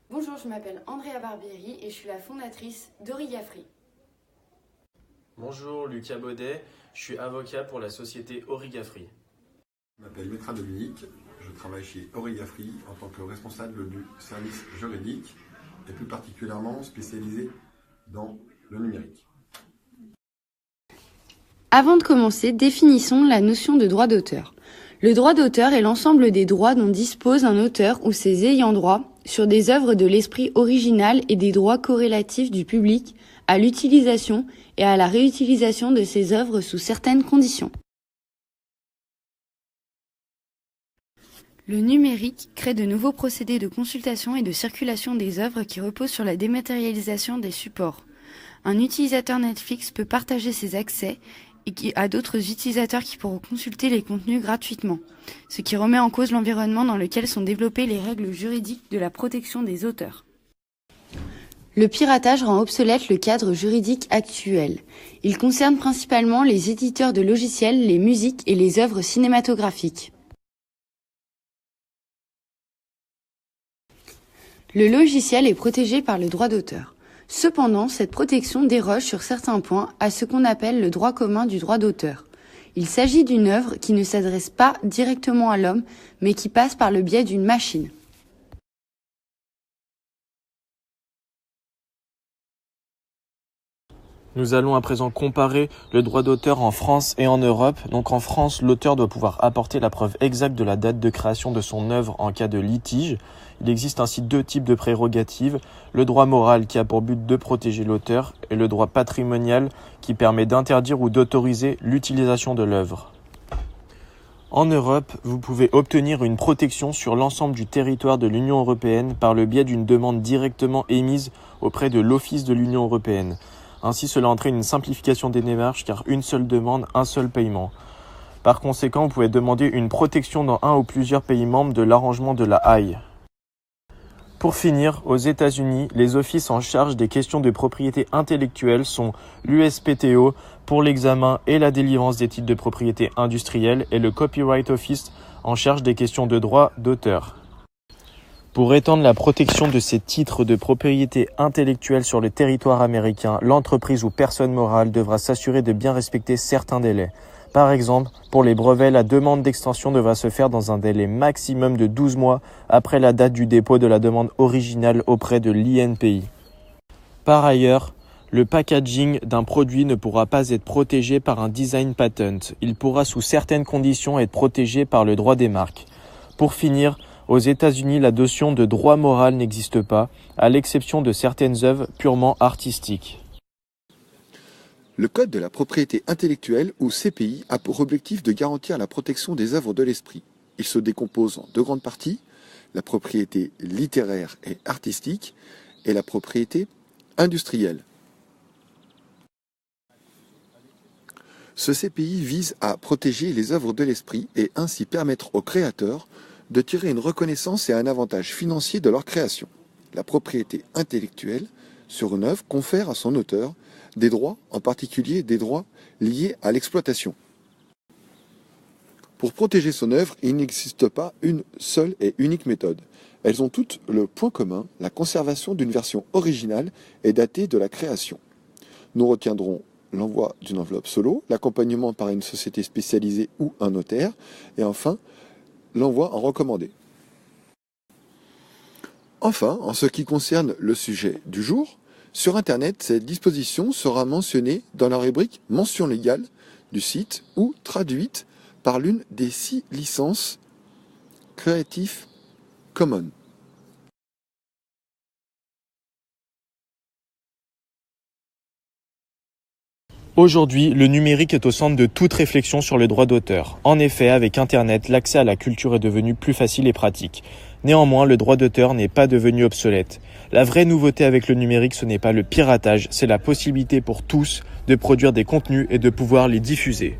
Bonjour, je m'appelle Andrea Barbieri et je suis la fondatrice d'Origafree. Bonjour, Lucas Baudet, je suis avocat pour la société Origafree. Je m'appelle Métra Dominique, je travaille chez Origafree en tant que responsable du service juridique et plus particulièrement spécialisé dans le numérique. Avant de commencer, définissons la notion de droit d'auteur. Le droit d'auteur est l'ensemble des droits dont dispose un auteur ou ses ayants droit sur des œuvres de l'esprit original et des droits corrélatifs du public à l'utilisation et à la réutilisation de ces œuvres sous certaines conditions. Le numérique crée de nouveaux procédés de consultation et de circulation des œuvres qui reposent sur la dématérialisation des supports. Un utilisateur Netflix peut partager ses accès à d'autres utilisateurs qui pourront consulter les contenus gratuitement, ce qui remet en cause l'environnement dans lequel sont développées les règles juridiques de la protection des auteurs. Le piratage rend obsolète le cadre juridique actuel. Il concerne principalement les éditeurs de logiciels, les musiques et les œuvres cinématographiques. Le logiciel est protégé par le droit d'auteur. Cependant, cette protection déroge sur certains points à ce qu'on appelle le droit commun du droit d'auteur. Il s'agit d'une œuvre qui ne s'adresse pas directement à l'homme, mais qui passe par le biais d'une machine. Nous allons à présent comparer le droit d'auteur en France et en Europe. Donc en France, l'auteur doit pouvoir apporter la preuve exacte de la date de création de son œuvre en cas de litige. Il existe ainsi deux types de prérogatives, le droit moral qui a pour but de protéger l'auteur et le droit patrimonial qui permet d'interdire ou d'autoriser l'utilisation de l'œuvre. En Europe, vous pouvez obtenir une protection sur l'ensemble du territoire de l'Union européenne par le biais d'une demande directement émise auprès de l'Office de l'Union européenne. Ainsi, cela entraîne une simplification des démarches car une seule demande, un seul paiement. Par conséquent, vous pouvez demander une protection dans un ou plusieurs pays membres de l'arrangement de la Haye. Pour finir, aux États-Unis, les offices en charge des questions de propriété intellectuelle sont l'USPTO pour l'examen et la délivrance des titres de propriété industrielle et le Copyright Office en charge des questions de droit d'auteur. Pour étendre la protection de ces titres de propriété intellectuelle sur le territoire américain, l'entreprise ou personne morale devra s'assurer de bien respecter certains délais. Par exemple, pour les brevets, la demande d'extension devra se faire dans un délai maximum de 12 mois après la date du dépôt de la demande originale auprès de l'INPI. Par ailleurs, le packaging d'un produit ne pourra pas être protégé par un design patent. Il pourra sous certaines conditions être protégé par le droit des marques. Pour finir, aux États-Unis, la notion de droit moral n'existe pas, à l'exception de certaines œuvres purement artistiques. Le Code de la propriété intellectuelle, ou CPI, a pour objectif de garantir la protection des œuvres de l'esprit. Il se décompose en deux grandes parties, la propriété littéraire et artistique et la propriété industrielle. Ce CPI vise à protéger les œuvres de l'esprit et ainsi permettre aux créateurs de tirer une reconnaissance et un avantage financier de leur création. La propriété intellectuelle sur une œuvre confère à son auteur des droits, en particulier des droits liés à l'exploitation. Pour protéger son œuvre, il n'existe pas une seule et unique méthode. Elles ont toutes le point commun, la conservation d'une version originale et datée de la création. Nous retiendrons l'envoi d'une enveloppe solo, l'accompagnement par une société spécialisée ou un notaire, et enfin, l'envoi en recommandé. Enfin, en ce qui concerne le sujet du jour, sur Internet, cette disposition sera mentionnée dans la rubrique « Mention légale » du site ou traduite par l'une des 6 licences Creative Commons. Aujourd'hui, le numérique est au centre de toute réflexion sur le droit d'auteur. En effet, avec Internet, l'accès à la culture est devenu plus facile et pratique. Néanmoins, le droit d'auteur n'est pas devenu obsolète. La vraie nouveauté avec le numérique, ce n'est pas le piratage, c'est la possibilité pour tous de produire des contenus et de pouvoir les diffuser.